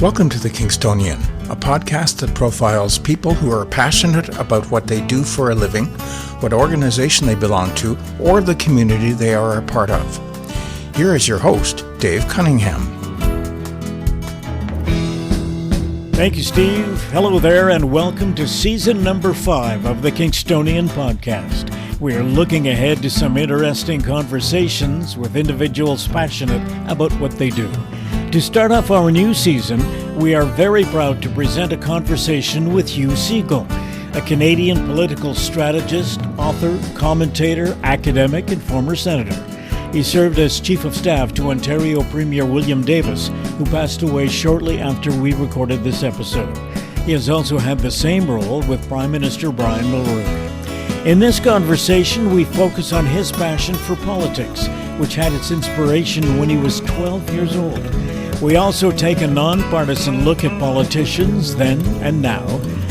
Welcome to The Kingstonian, a podcast that profiles people who are passionate about what they do for a living, what organization they belong to, or the community they are a part of. Here is your host, Dave Cunningham. Thank you, Steve. Hello there, and welcome to season number 5 of The Kingstonian Podcast. We're looking ahead to some interesting conversations with individuals passionate about what they do. To start off our new season, we are very proud to present a conversation with Hugh Segal, a Canadian political strategist, author, commentator, academic, and former senator. He served as Chief of Staff to Ontario Premier William Davis, who passed away shortly after we recorded this episode. He has also had the same role with Prime Minister Brian Mulroney. In this conversation, we focus on his passion for politics, which had its inspiration when he was 12 years old. We also take a non-partisan look at politicians then and now,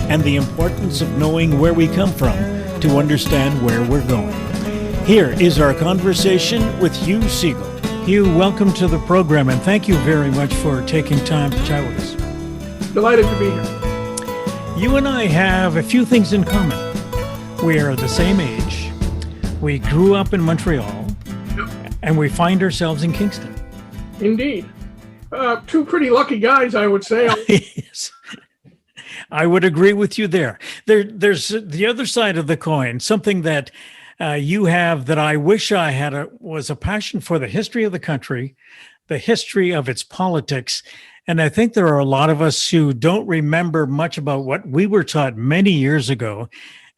and the importance of knowing where we come from to understand where we're going. Here is our conversation with Hugh Segal. Hugh, welcome to the program, and thank you very much for taking time to chat with us. Delighted to be here. You and I have a few things in common. We are the same age. We grew up in Montreal, and we find ourselves in Kingston. Indeed. Two pretty lucky guys, I would say. Yes. I would agree with you there. There's the other side of the coin, something that you have that I wish I had was a passion for the history of the country, the history of its politics. And I think there are a lot of us who don't remember much about what we were taught many years ago.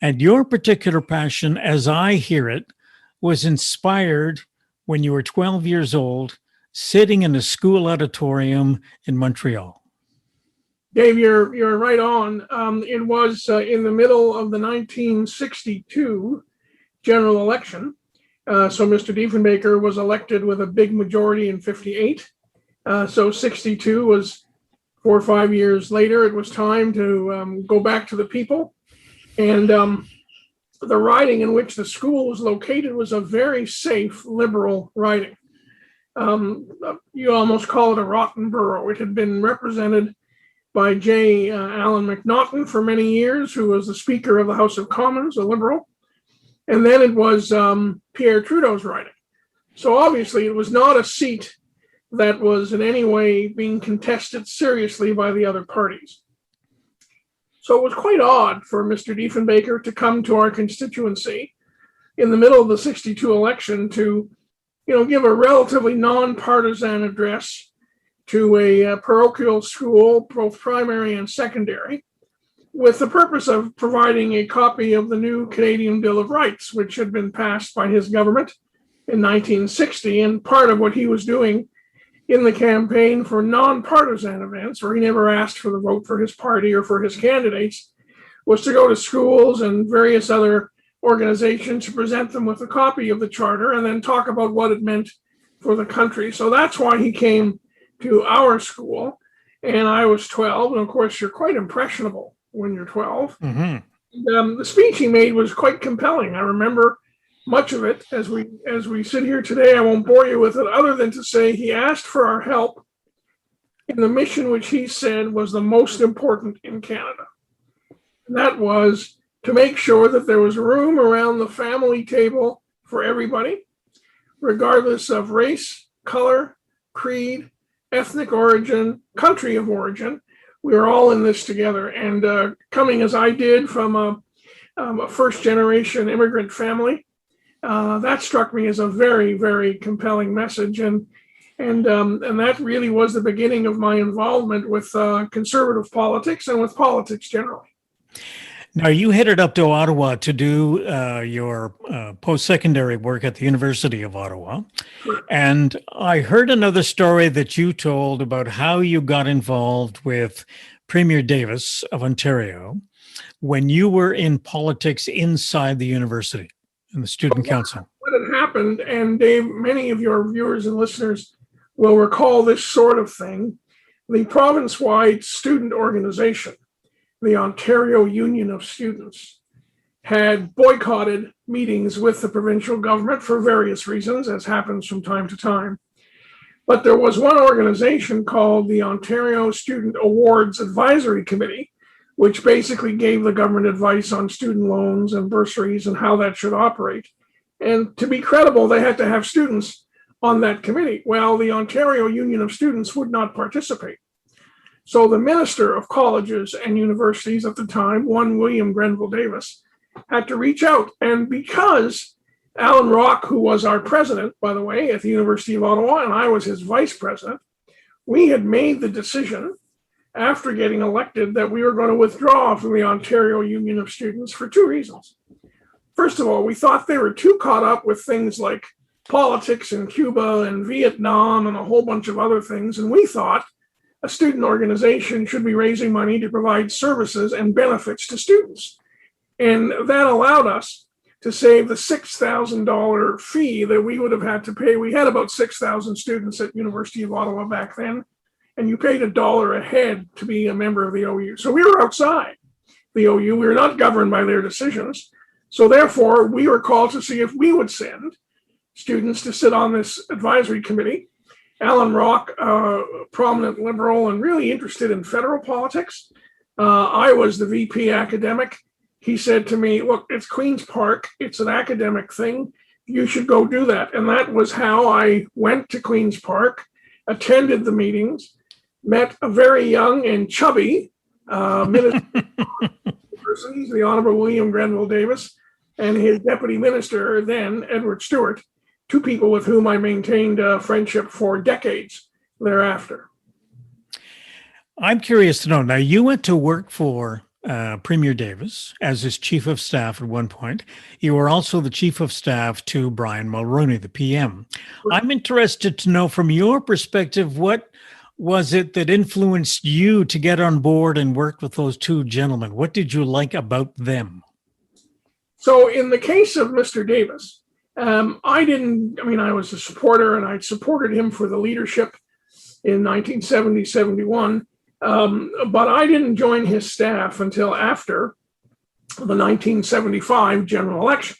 And your particular passion, as I hear it, was inspired when you were 12 years old, sitting in a school auditorium in Montreal. Dave, you're right on. It was in the middle of the 1962 general election. So Mr. Diefenbaker was elected with a big majority in 58. So 62 was 4 or 5 years later. It was time to go back to the people. And the riding in which the school was located was a very safe liberal riding. You almost call it a rotten borough. It had been represented by J. Allan McNaughton for many years, who was the Speaker of the House of Commons, a liberal. And then it was Pierre Trudeau's riding. So obviously it was not a seat that was in any way being contested seriously by the other parties. So it was quite odd for Mr. Diefenbaker to come to our constituency in the middle of the 62 election to give a relatively non-partisan address to a parochial school, both primary and secondary, with the purpose of providing a copy of the new Canadian Bill of Rights, which had been passed by his government in 1960. And part of what he was doing in the campaign for non-partisan events, where he never asked for the vote for his party or for his candidates, was to go to schools and various other organizations to present them with a copy of the charter and then talk about what it meant for the country. So that's why he came to our school. And I was 12. And of course, you're quite impressionable when you're 12. Mm-hmm. The speech he made was quite compelling. I remember much of it. As we sit here today, I won't bore you with it, other than to say he asked for our help in the mission which he said was the most important in Canada. And that was to make sure that there was room around the family table for everybody, regardless of race, color, creed, ethnic origin, country of origin. We were all in this together. And coming as I did from a first-generation immigrant family, that struck me as a very, very compelling message. And that really was the beginning of my involvement with conservative politics and with politics generally. Now, you headed up to Ottawa to do your post-secondary work at the University of Ottawa. Sure. And I heard another story that you told about how you got involved with Premier Davis of Ontario when you were in politics inside the university in the student council. What had happened, and Dave, many of your viewers and listeners will recall this sort of thing, the province-wide student organization, the Ontario Union of Students, had boycotted meetings with the provincial government for various reasons, as happens from time to time. But there was one organization called the Ontario Student Awards Advisory Committee, which basically gave the government advice on student loans and bursaries and how that should operate. And to be credible, they had to have students on that committee. Well, the Ontario Union of Students would not participate. So the Minister of Colleges and Universities at the time, one William Grenville Davis, had to reach out. And because Alan Rock, who was our president, by the way, at the University of Ottawa, and I was his vice president, we had made the decision after getting elected that we were going to withdraw from the Ontario Union of Students for two reasons. First of all, we thought they were too caught up with things like politics in Cuba and Vietnam and a whole bunch of other things. And we thought a student organization should be raising money to provide services and benefits to students. And that allowed us to save the $6,000 fee that we would have had to pay. We had about 6,000 students at University of Ottawa back then, and you paid $1 a head to be a member of the OU. So we were outside the OU. We were not governed by their decisions. So therefore, we were called to see if we would send students to sit on this advisory committee. Alan Rock, a prominent liberal and really interested in federal politics. I was the VP academic. He said to me, look, it's Queen's Park. It's an academic thing. You should go do that. And that was how I went to Queen's Park, attended the meetings, met a very young and chubby minister of universities, the Honorable William Grenville Davis, and his deputy minister then, Edward Stewart, two people with whom I maintained a friendship for decades thereafter. I'm curious to know, now you went to work for Premier Davis as his chief of staff at one point. You were also the chief of staff to Brian Mulroney, the PM. I'm interested to know from your perspective, what was it that influenced you to get on board and work with those two gentlemen? What did you like about them? So in the case of Mr. Davis, I was a supporter and I'd supported him for the leadership in 1970-71. But I didn't join his staff until after the 1975 general election.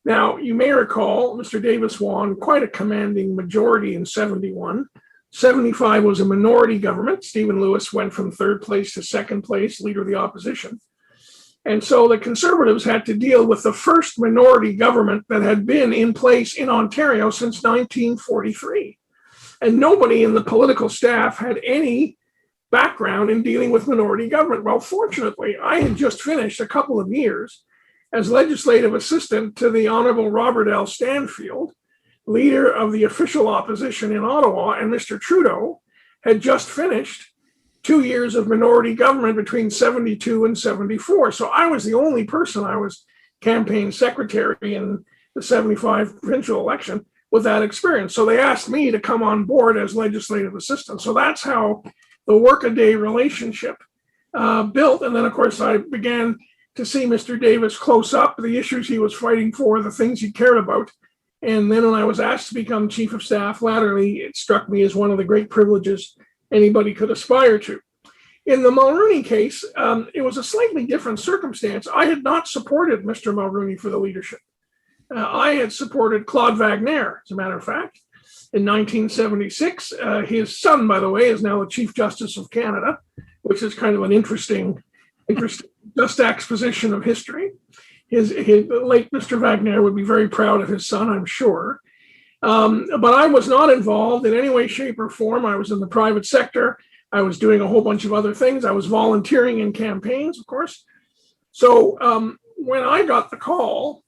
Now, you may recall Mr. Davis won quite a commanding majority in 71. 75 was a minority government. Stephen Lewis went from third place to second place, leader of the opposition. And so the Conservatives had to deal with the first minority government that had been in place in Ontario since 1943. And nobody in the political staff had any background in dealing with minority government. Well, fortunately, I had just finished a couple of years as legislative assistant to the Honorable Robert L. Stanfield, leader of the official opposition in Ottawa, and Mr. Trudeau had just finished 2 years of minority government between 72 and 74. So I was the only person. I was campaign secretary in the 75 provincial election with that experience. So they asked me to come on board as legislative assistant. So that's how the workaday relationship built. And then, of course, I began to see Mr. Davis close up, the issues he was fighting for, the things he cared about. And then when I was asked to become chief of staff latterly, it struck me as one of the great privileges anybody could aspire to. In the Mulroney case, it was a slightly different circumstance. I had not supported Mr. Mulroney for the leadership. I had supported Claude Wagner, as a matter of fact. In 1976, his son, by the way, is now the Chief Justice of Canada, which is kind of an interesting just exposition of history. His late Mr. Wagner would be very proud of his son, I'm sure. But I was not involved in any way, shape, or form. I was in the private sector. I was doing a whole bunch of other things. I was volunteering in campaigns, of course. So when I got the call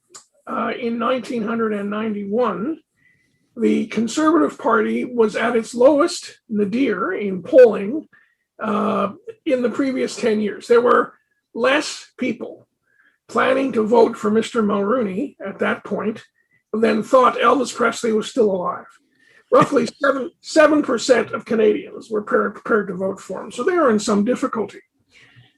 in 1991, the Conservative Party was at its lowest nadir in polling in the previous 10 years. There were less people planning to vote for Mr. Mulroney at that point than thought Elvis Presley was still alive. Roughly 7% of Canadians were prepared to vote for him. So they were in some difficulty.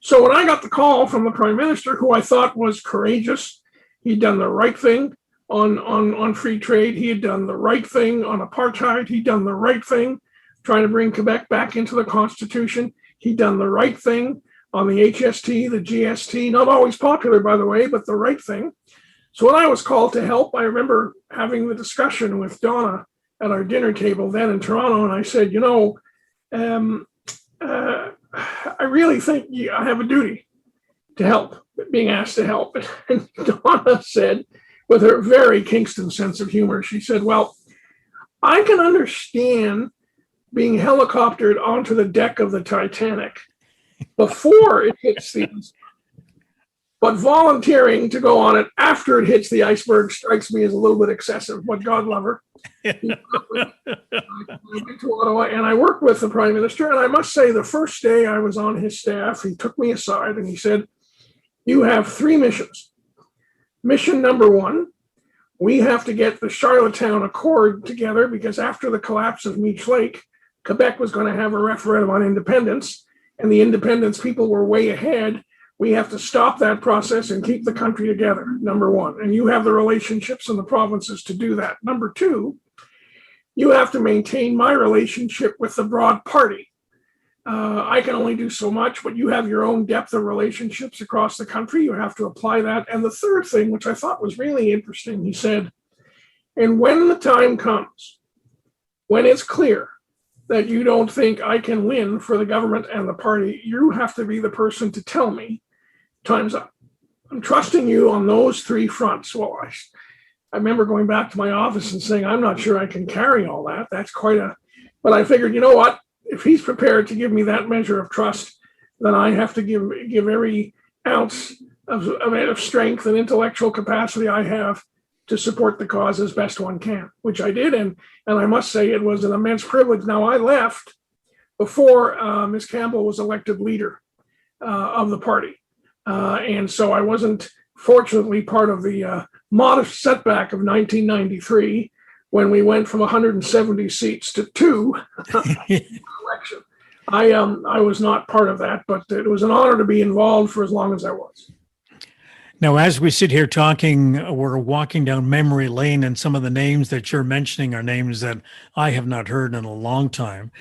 So when I got the call from the Prime Minister, who I thought was courageous, he'd done the right thing on free trade. He had done the right thing on apartheid. He'd done the right thing trying to bring Quebec back into the Constitution. He'd done the right thing on the HST, the GST, not always popular, by the way, but the right thing. So when I was called to help, I remember having the discussion with Donna at our dinner table then in Toronto, and I said, I really think I have a duty to help, being asked to help. And Donna said, with her very Kingston sense of humor, she said, well, I can understand being helicoptered onto the deck of the Titanic before it hits the iceberg, but volunteering to go on it after it hits the iceberg strikes me as a little bit excessive, but God love her. I went to Ottawa and I worked with the Prime Minister, and I must say the first day I was on his staff, he took me aside and he said, you have 3 missions. Mission number 1, we have to get the Charlottetown Accord together, because after the collapse of Meech Lake, Quebec was going to have a referendum on independence, and the independence people were way ahead. We have to stop that process and keep the country together, number 1. And you have the relationships in the provinces to do that. Number 2, you have to maintain my relationship with the broad party. I can only do so much, but you have your own depth of relationships across the country. You have to apply that. And the third thing, which I thought was really interesting, he said, and when the time comes, when it's clear that you don't think I can win for the government and the party, you have to be the person to tell me time's up. I'm trusting you on those 3 fronts. Well, I remember going back to my office and saying, I'm not sure I can carry all that. That's but I figured, you know what? If he's prepared to give me that measure of trust, then I have to give every ounce of strength and intellectual capacity I have to support the cause as best one can, which I did. And I must say it was an immense privilege. Now, I left before Ms. Campbell was elected leader of the party. And so I wasn't, fortunately, part of the modest setback of 1993 when we went from 170 seats to 2 election. I was not part of that, but it was an honor to be involved for as long as I was. Now, as we sit here talking, we're walking down memory lane, and some of the names that you're mentioning are names that I have not heard in a long time.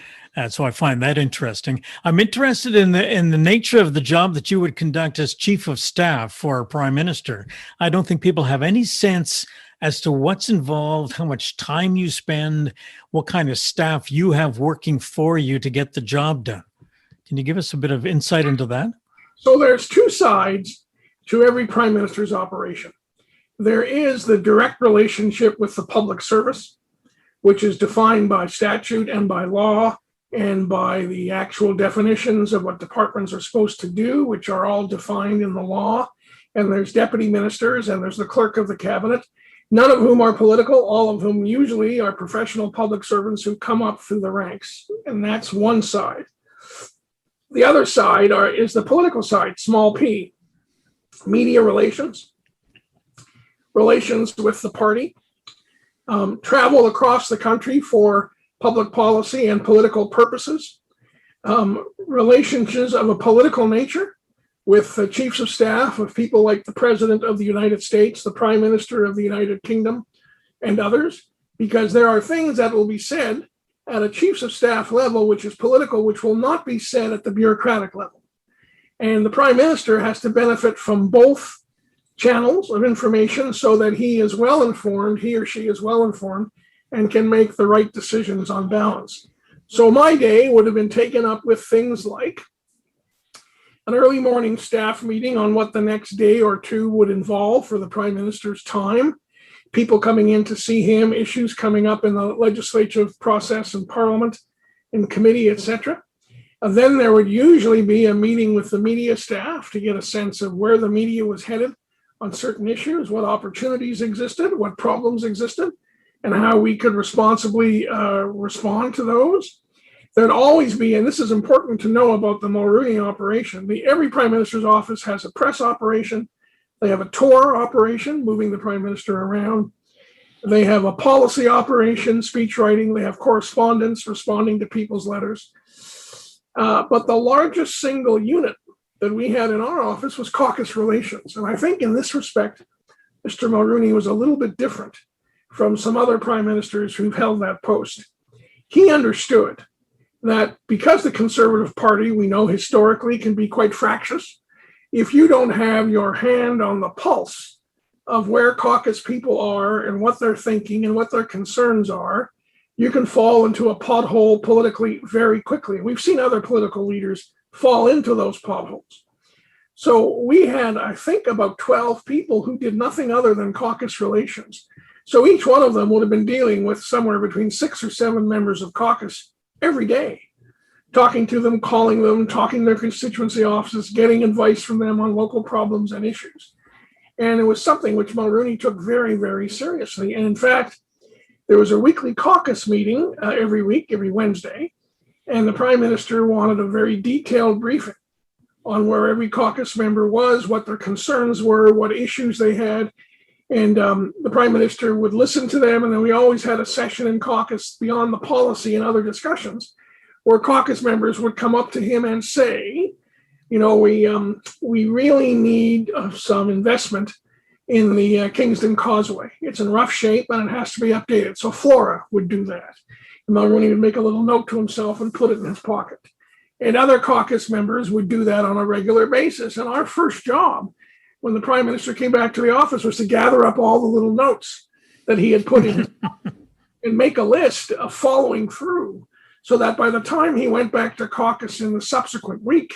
So I find that interesting. I'm interested in the nature of the job that you would conduct as chief of staff for a prime minister. I don't think people have any sense as to what's involved, how much time you spend, what kind of staff you have working for you to get the job done. Can you give us a bit of insight into that? So there's 2 sides to every prime minister's operation. There is the direct relationship with the public service, which is defined by statute and by law and by the actual definitions of what departments are supposed to do, which are all defined in the law. And there's deputy ministers and there's the clerk of the cabinet, none of whom are political, all of whom usually are professional public servants who come up through the ranks. And that's one side. The other side is the political side, small p, media relations, relations with the party, travel across the country for public policy and political purposes, relationships of a political nature with the chiefs of staff of people like the President of the United States, the Prime Minister of the United Kingdom, and others, because there are things that will be said at a chiefs of staff level, which is political, which will not be said at the bureaucratic level. And the Prime Minister has to benefit from both channels of information so that he is well informed, he or she is well informed, and can make the right decisions on balance. So my day would have been taken up with things like an early morning staff meeting on what the next day or 2 would involve for the Prime Minister's time, people coming in to see him, issues coming up in the legislative process and Parliament, in committee, etc. And then there would usually be a meeting with the media staff to get a sense of where the media was headed on certain issues, what opportunities existed, what problems existed, and how we could responsibly respond to those. There'd always be, and this is important to know about the Mulroney operation, every Prime Minister's office has a press operation. They have a tour operation, moving the Prime Minister around. They have a policy operation, speech writing. They have correspondence, responding to people's letters. But the largest single unit that we had in our office was caucus relations. And I think in this respect, Mr. Mulroney was a little bit different from some other prime ministers who've held that post. He understood that because the Conservative Party, we know historically, can be quite fractious, if you don't have your hand on the pulse of where caucus people are and what they're thinking and what their concerns are, you can fall into a pothole politically very quickly. We've seen other political leaders fall into those potholes. So we had, I think, about 12 people who did nothing other than caucus relations. So each one of them would have been dealing with somewhere between 6 or 7 members of caucus every day, talking to them, calling them, talking to their constituency offices, getting advice from them on local problems and issues. And it was something which Mulroney took very, very seriously. And in fact, there was a weekly caucus meeting every week, every Wednesday, and the Prime Minister wanted a very detailed briefing on where every caucus member was, what their concerns were, what issues they had. And the Prime Minister would listen to them, and then we always had a session in caucus beyond the policy and other discussions where caucus members would come up to him and say, you know, we really need some investment in the Kingston Causeway. It's in rough shape and it has to be updated. So Flora would do that. And Mulroney would make a little note to himself and put it in his pocket. And other caucus members would do that on a regular basis. And our first job when the Prime Minister came back to the office was to gather up all the little notes that he had put in and make a list of following through, so that by the time he went back to caucus in the subsequent week,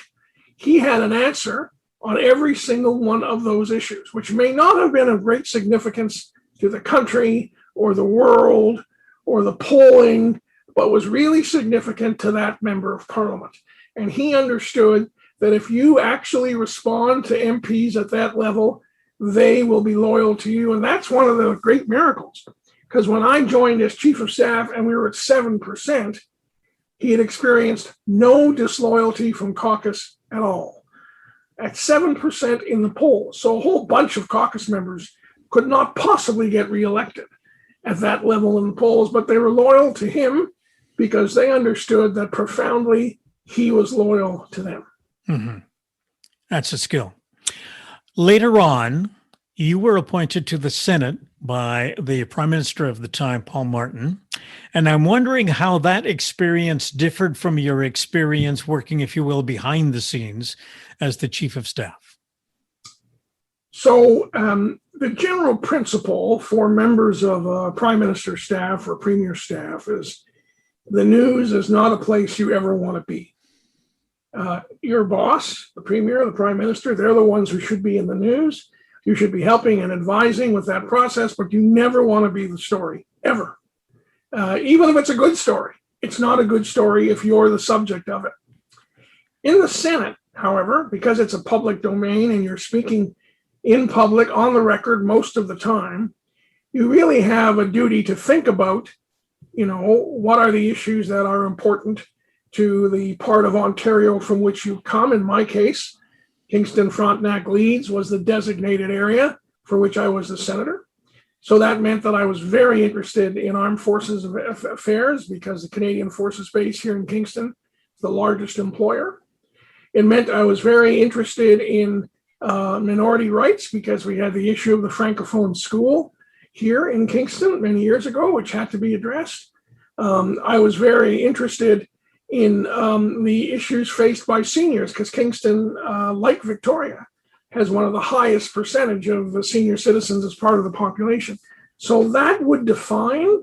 he had an answer on every single one of those issues, which may not have been of great significance to the country or the world or the polling, but was really significant to that member of Parliament. And he understood that if you actually respond to MPs at that level, they will be loyal to you. And that's one of the great miracles, because when I joined as Chief of Staff and we were at 7%, he had experienced no disloyalty from caucus at all. At 7% in the polls. So a whole bunch of caucus members could not possibly get reelected at that level in the polls, but they were loyal to him because they understood that profoundly he was loyal to them. Mm-hmm. That's a skill. Later on, you were appointed to the Senate by the Prime Minister of the time, Paul Martin. And I'm wondering how that experience differed from your experience working, if you will, behind the scenes as the Chief of Staff. So the general principle for members of Prime Minister staff or Premier staff is the news is not a place you ever want to be. Your boss, the Premier, the Prime Minister, they're the ones who should be in the news. You should be helping and advising with that process, but you never want to be the story, ever. Even if it's a good story, it's not a good story if you're the subject of it. In the Senate, however, because it's a public domain and you're speaking in public on the record most of the time, you really have a duty to think about, you know, what are the issues that are important to the part of Ontario from which you come. In my case, Kingston, Frontenac, Leeds was the designated area for which I was the senator. So that meant that I was very interested in armed forces affairs because the Canadian Forces Base here in Kingston is the largest employer. It meant I was very interested in minority rights because we had the issue of the Francophone school here in Kingston many years ago, which had to be addressed. I was very interested in the issues faced by seniors because Kingston, like Victoria, has one of the highest percentage of senior citizens as part of the population. So that would define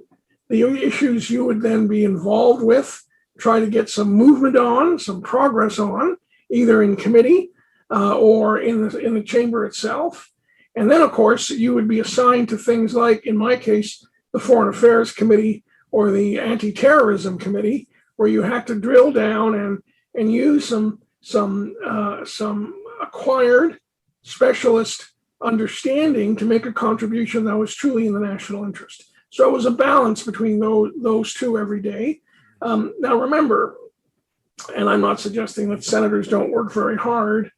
the issues you would then be involved with, try to get some movement on, some progress on, either in committee or in the chamber itself. And then, of course, you would be assigned to things like, in my case, the Foreign Affairs Committee or the Anti-Terrorism Committee, where you had to drill down and use some acquired specialist understanding to make a contribution that was truly in the national interest. So it was a balance between those two every day. Now remember, and I'm not suggesting that senators don't work very hard,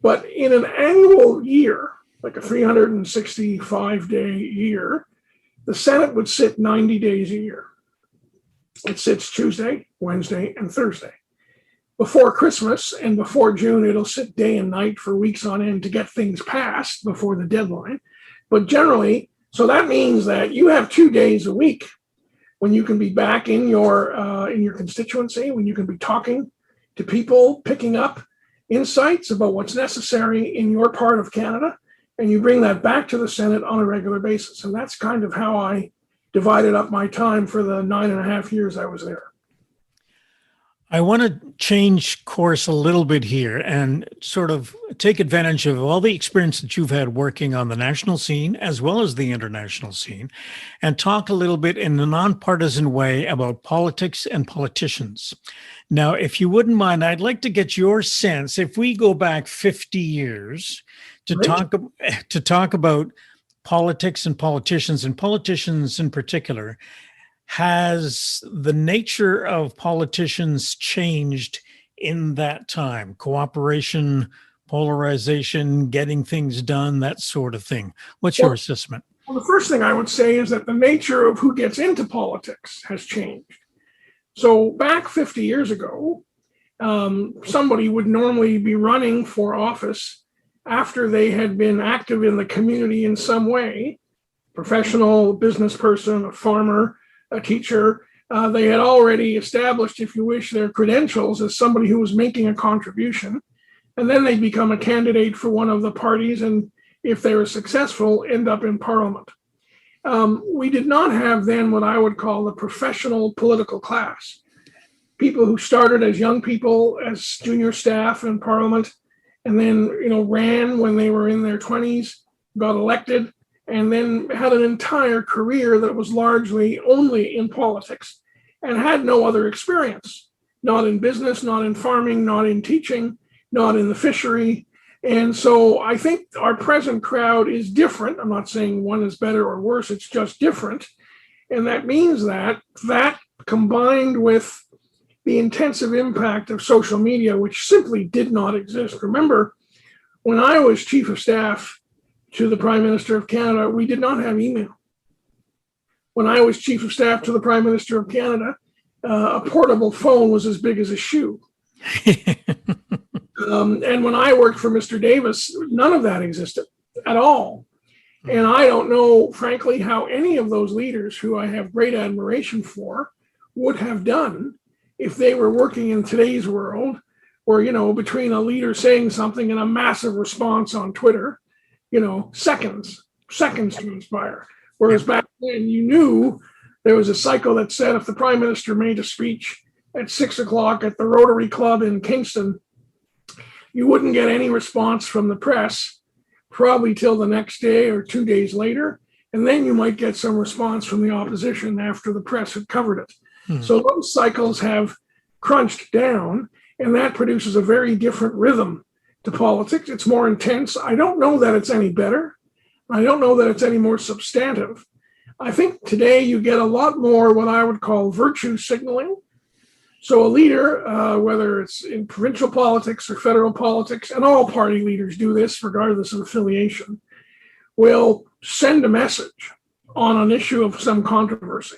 but in an annual year, like a 365-day year, the Senate would sit 90 days a year. It sits Tuesday, Wednesday, and Thursday. Before Christmas and before June, it'll sit day and night for weeks on end to get things passed before the deadline. But generally, so that means that you have 2 days a week when you can be back in your constituency, when you can be talking to people, picking up insights about what's necessary in your part of Canada, and you bring that back to the Senate on a regular basis. And that's kind of how I divided up my time for the 9.5 years I was there. I want to change course a little bit here and sort of take advantage of all the experience that you've had working on the national scene as well as the international scene, and talk a little bit in a nonpartisan way about politics and politicians. Now, if you wouldn't mind, I'd like to get your sense, if we go back 50 years to talk about politics and politicians in particular. Has the nature of politicians changed in that time? Cooperation, polarization, getting things done, that sort of thing. What's your assessment? Well, the first thing I would say is that the nature of who gets into politics has changed. So back 50 years ago, somebody would normally be running for office after they had been active in the community in some way, professional, business person, a farmer, a teacher. They had already established, if you wish, their credentials as somebody who was making a contribution. And then they become a candidate for one of the parties, and if they were successful, end up in Parliament. We did not have then what I would call the professional political class. People who started as young people, as junior staff in Parliament, and then ran when they were in their 20s, got elected, and then had an entire career that was largely only in politics and had no other experience, not in business, not in farming, not in teaching, not in the fishery. And so I think our present crowd is different. I'm not saying one is better or worse, it's just different. And that means that combined with the intensive impact of social media, which simply did not exist. Remember, when I was chief of staff to the Prime Minister of Canada, we did not have email. When I was chief of staff to the Prime Minister of Canada, a portable phone was as big as a shoe. And when I worked for Mr. Davis, none of that existed at all. And I don't know, frankly, how any of those leaders who I have great admiration for would have done if they were working in today's world where, between a leader saying something and a massive response on Twitter, seconds to inspire. Whereas back then you knew there was a cycle that said if the Prime Minister made a speech at 6:00 at the Rotary Club in Kingston, you wouldn't get any response from the press probably till the next day or 2 days later. And then you might get some response from the opposition after the press had covered it. So those cycles have crunched down, and that produces a very different rhythm to politics. It's more intense. I don't know that it's any better. I don't know that it's any more substantive. I think today you get a lot more what I would call virtue signaling. So a leader, whether it's in provincial politics or federal politics, and all party leaders do this regardless of affiliation, will send a message on an issue of some controversy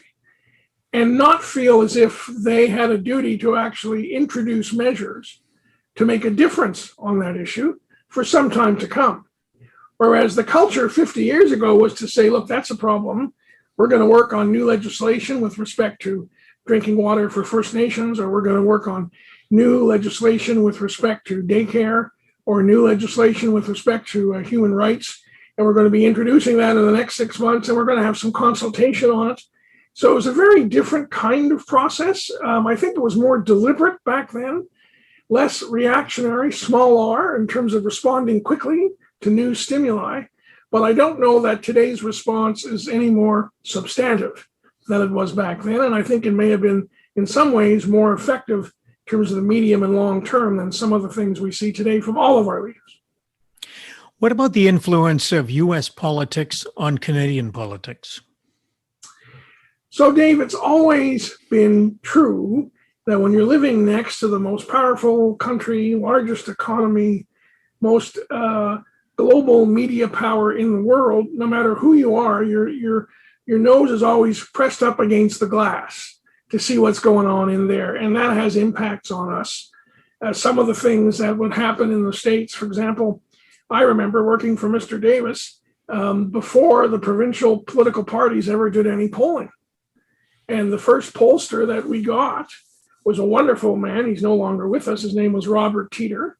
and not feel as if they had a duty to actually introduce measures to make a difference on that issue for some time to come. Whereas the culture 50 years ago was to say, look, that's a problem. We're going to work on new legislation with respect to drinking water for First Nations, or we're going to work on new legislation with respect to daycare, or new legislation with respect to human rights. And we're going to be introducing that in the next 6 months, and we're going to have some consultation on it. So it was a very different kind of process. I think it was more deliberate back then, less reactionary, small r, in terms of responding quickly to new stimuli. But I don't know that today's response is any more substantive than it was back then. And I think it may have been, in some ways, more effective in terms of the medium and long term than some of the things we see today from all of our leaders. What about the influence of U.S. politics on Canadian politics? So, Dave, it's always been true that when you're living next to the most powerful country, largest economy, most global media power in the world, no matter who you are, your nose is always pressed up against the glass to see what's going on in there. And that has impacts on us. Some of the things that would happen in the States, for example, I remember working for Mr. Davis before the provincial political parties ever did any polling. And the first pollster that we got was a wonderful man. He's no longer with us. His name was Robert Teeter,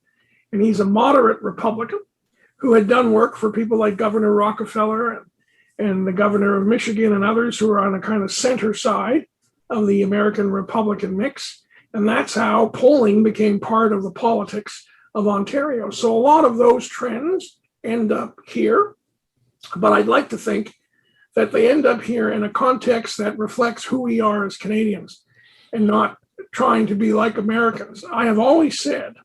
and he's a moderate Republican who had done work for people like Governor Rockefeller and the governor of Michigan and others who are on a kind of center side of the American Republican mix. And that's how polling became part of the politics of Ontario. So a lot of those trends end up here, but I'd like to think that they end up here in a context that reflects who we are as Canadians and not trying to be like Americans. I have always said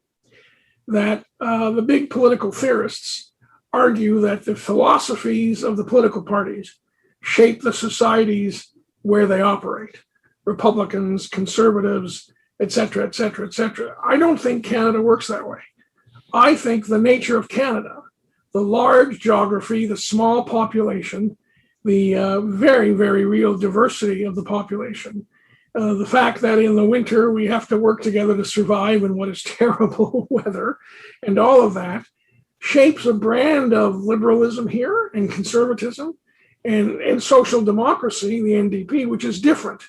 that the big political theorists argue that the philosophies of the political parties shape the societies where they operate. Republicans, conservatives, et cetera, et cetera, et cetera. I don't think Canada works that way. I think the nature of Canada, the large geography, the small population, the very, very real diversity of the population, the fact that in the winter we have to work together to survive in what is terrible weather, and all of that shapes a brand of liberalism here and conservatism and social democracy, the NDP, which is different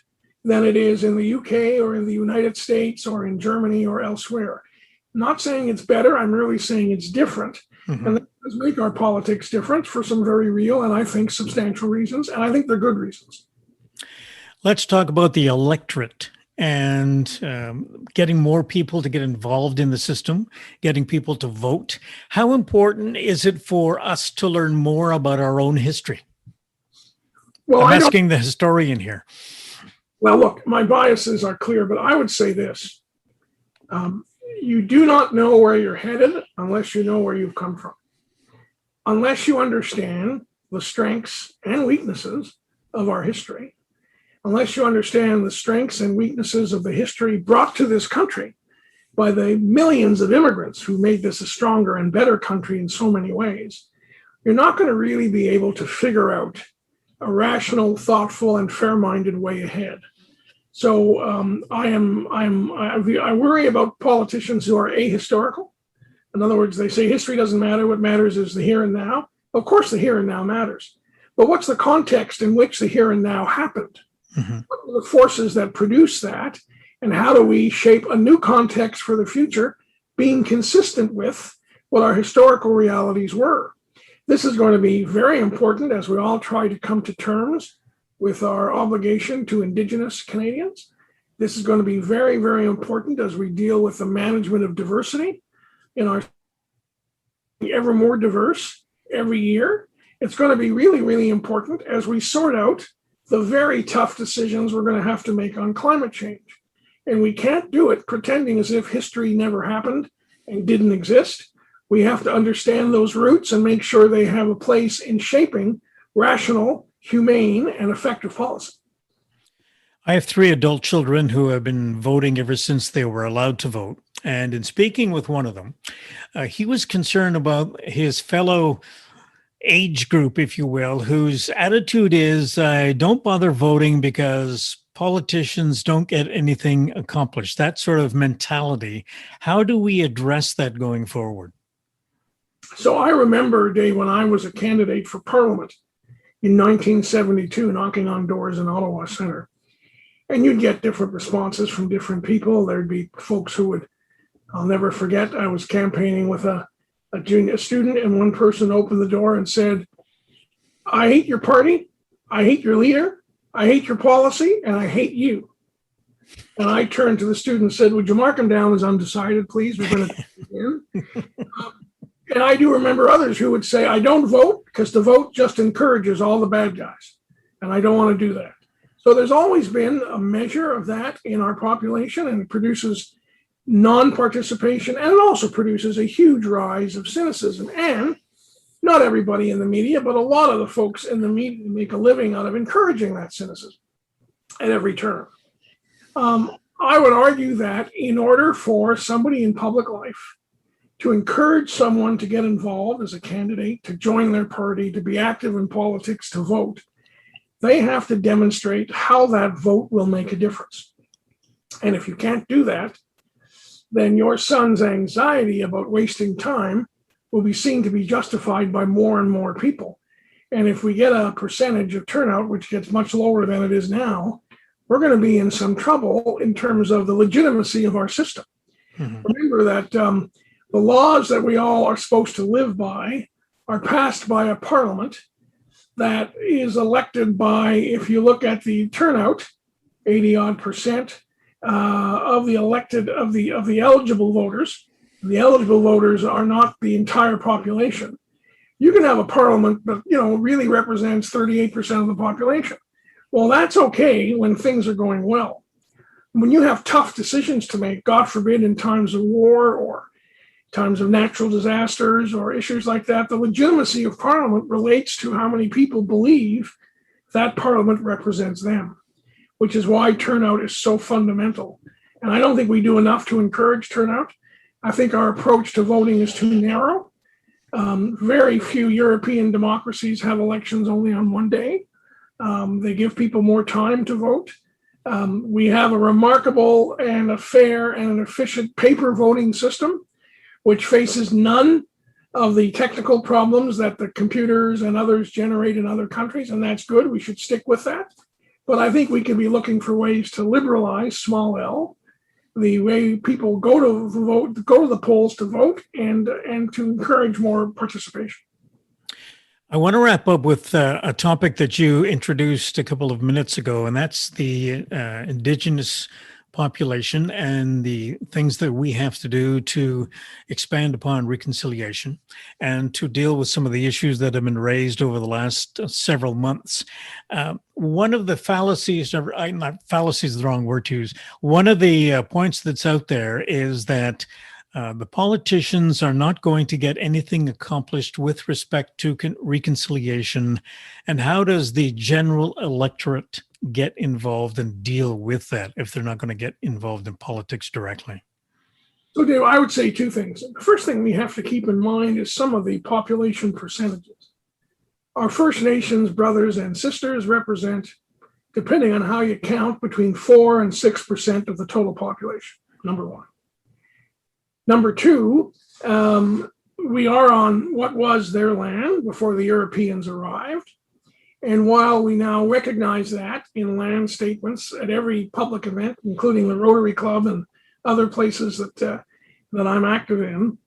than it is in the UK or in the United States or in Germany or elsewhere. I'm not saying it's better, I'm really saying it's different. Mm-hmm. And that does make our politics different for some very real and I think substantial reasons, and I think they're good reasons. Let's talk about the electorate and getting more people to get involved in the system, getting people to vote. How important is it for us to learn more about our own history? Well, I'm asking the historian here. Well, look, my biases are clear, but I would say this. You do not know where you're headed unless you know where you've come from. Unless you understand the strengths and weaknesses of our history, unless you understand the strengths and weaknesses of the history brought to this country by the millions of immigrants who made this a stronger and better country in so many ways, you're not going to really be able to figure out a rational, thoughtful, and fair-minded way ahead. So I worry about politicians who are ahistorical. In other words, they say history doesn't matter. What matters is the here and now. Of course, the here and now matters. But what's the context in which the here and now happened? Mm-hmm. What are the forces that produce that? And how do we shape a new context for the future, being consistent with what our historical realities were? This is going to be very important as we all try to come to terms with our obligation to Indigenous Canadians. This is going to be very, very important as we deal with the management of diversity in our ever more diverse every year. It's going to be really, really important as we sort out the very tough decisions we're going to have to make on climate change. And we can't do it pretending as if history never happened and didn't exist. We have to understand those roots and make sure they have a place in shaping rational, humane, and effective policy. I have 3 adult children who have been voting ever since they were allowed to vote. And in speaking with one of them, he was concerned about his fellow age group, if you will, whose attitude is, don't bother voting because politicians don't get anything accomplished. That sort of mentality. How do we address that going forward? So I remember, Dave, when I was a candidate for Parliament in 1972, knocking on doors in Ottawa Centre. And you'd get different responses from different people. There'd be folks who would, I'll never forget, I was campaigning with a junior student, and one person opened the door and said, I hate your party, I hate your leader, I hate your policy, and I hate you. And I turned to the student and said, would you mark him down as undecided, please? We're going to begin. And I do remember others who would say, I don't vote because the vote just encourages all the bad guys. And I don't want to do that. So there's always been a measure of that in our population, and it produces non-participation, and it also produces a huge rise of cynicism. And not everybody in the media, but a lot of the folks in the media make a living out of encouraging that cynicism at every turn. I would argue that in order for somebody in public life to encourage someone to get involved as a candidate, to join their party, to be active in politics, to vote, they have to demonstrate how that vote will make a difference. And if you can't do that, then your son's anxiety about wasting time will be seen to be justified by more and more people. And if we get a percentage of turnout, which gets much lower than it is now, we're going to be in some trouble in terms of the legitimacy of our system. Mm-hmm. Remember that the laws that we all are supposed to live by are passed by a parliament that is elected by, if you look at the turnout, 80% of the elected of the eligible voters. The eligible voters are not the entire population. You can have a parliament that really represents 38% of the population. Well, that's okay when things are going well. When you have tough decisions to make, God forbid, in times of war or times of natural disasters or issues like that, the legitimacy of parliament relates to how many people believe that parliament represents them, which is why turnout is so fundamental. And I don't think we do enough to encourage turnout. I think our approach to voting is too narrow. Very few European democracies have elections only on one day. They give people more time to vote. We have a remarkable and a fair and an efficient paper voting system, which faces none of the technical problems that the computers and others generate in other countries, and that's good. We should stick with that. But I think we could be looking for ways to liberalize, small l, the way people go to vote, go to the polls to vote, and to encourage more participation. I want to wrap up with a topic that you introduced a couple of minutes ago, and that's the Indigenous population and the things that we have to do to expand upon reconciliation and to deal with some of the issues that have been raised over the last several months. One of the fallacies, not fallacy is the wrong word to use, one of the points that's out there is that the politicians are not going to get anything accomplished with respect to reconciliation. And how does the general electorate get involved and deal with that if they're not going to get involved in politics directly? So, Dave, I would say two things. The first thing we have to keep in mind is some of the population percentages. Our First Nations brothers and sisters represent, depending on how you count, between 4 and 6% of the total population, number one. Number two, we are on what was their land before the Europeans arrived. And while we now recognize that in land statements at every public event, including the Rotary Club and other places that I'm active in,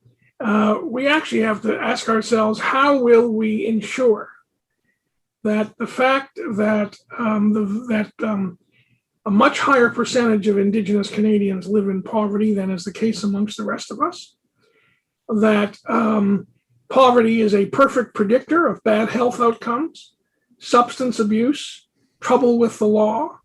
we actually have to ask ourselves, how will we ensure that the fact that a much higher percentage of Indigenous Canadians live in poverty than is the case amongst the rest of us, that poverty is a perfect predictor of bad health outcomes, substance abuse, trouble with the law.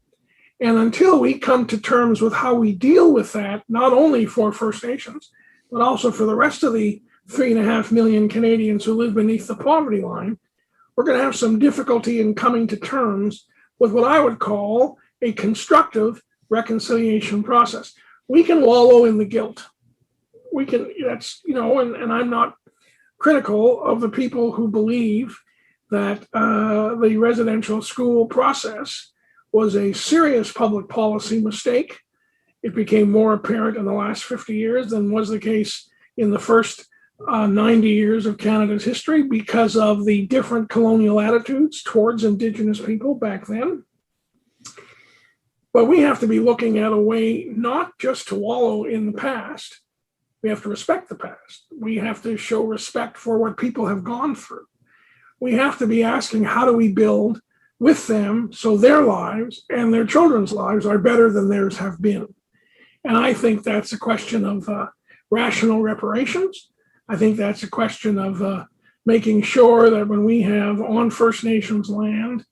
And until we come to terms with how we deal with that, not only for First Nations, but also for the rest of the 3.5 million Canadians who live beneath the poverty line, we're going to have some difficulty in coming to terms with what I would call a constructive reconciliation process. We can wallow in the guilt. We can, and I'm not critical of the people who believe that the residential school process was a serious public policy mistake. It became more apparent in the last 50 years than was the case in the first 90 years of Canada's history because of the different colonial attitudes towards Indigenous people back then. But we have to be looking at a way not just to wallow in the past. We have to respect the past. We have to show respect for what people have gone through. We have to be asking, how do we build with them so their lives and their children's lives are better than theirs have been? And I think that's a question of rational reparations. I think that's a question of making sure that when we have on First Nations land,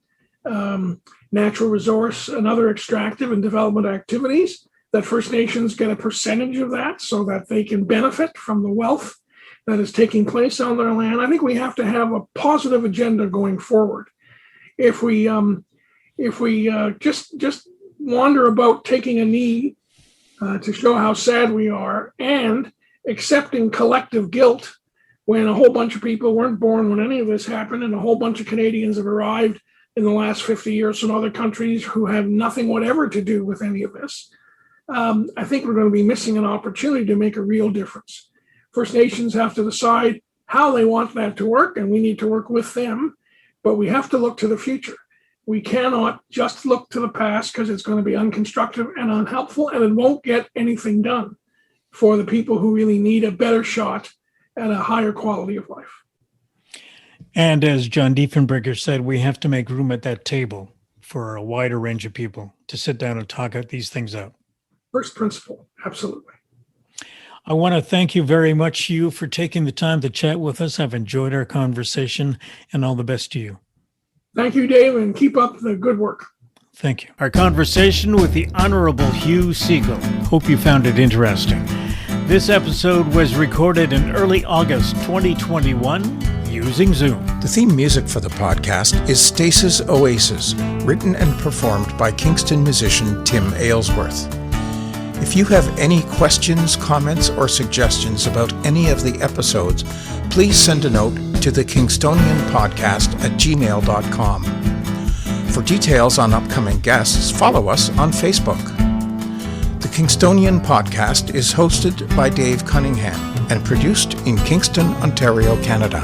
natural resource and other extractive and development activities, that First Nations get a percentage of that so that they can benefit from the wealth that is taking place on their land. I think we have to have a positive agenda going forward. If we just wander about taking a knee to show how sad we are and accepting collective guilt when a whole bunch of people weren't born when any of this happened and a whole bunch of Canadians have arrived in the last 50 years from other countries who have nothing whatever to do with any of this, I think we're going to be missing an opportunity to make a real difference. First Nations have to decide how they want that to work, and we need to work with them, but we have to look to the future. We cannot just look to the past because it's going to be unconstructive and unhelpful, and it won't get anything done for the people who really need a better shot at a higher quality of life. And as John Diefenbaker said, we have to make room at that table for a wider range of people to sit down and talk these things out. First principle, absolutely. I want to thank you very much, Hugh, for taking the time to chat with us. I've enjoyed our conversation, and all the best to you. Thank you, Dave, and keep up the good work. Thank you. Our conversation with the Honorable Hugh Segal. Hope you found it interesting. This episode was recorded in early August 2021 using Zoom. The theme music for the podcast is Stasis Oasis, written and performed by Kingston musician Tim Aylesworth. If you have any questions, comments, or suggestions about any of the episodes, please send a note to thekingstonianpodcast@gmail.com. For details on upcoming guests, follow us on Facebook. The Kingstonian Podcast is hosted by Dave Cunningham and produced in Kingston, Ontario, Canada.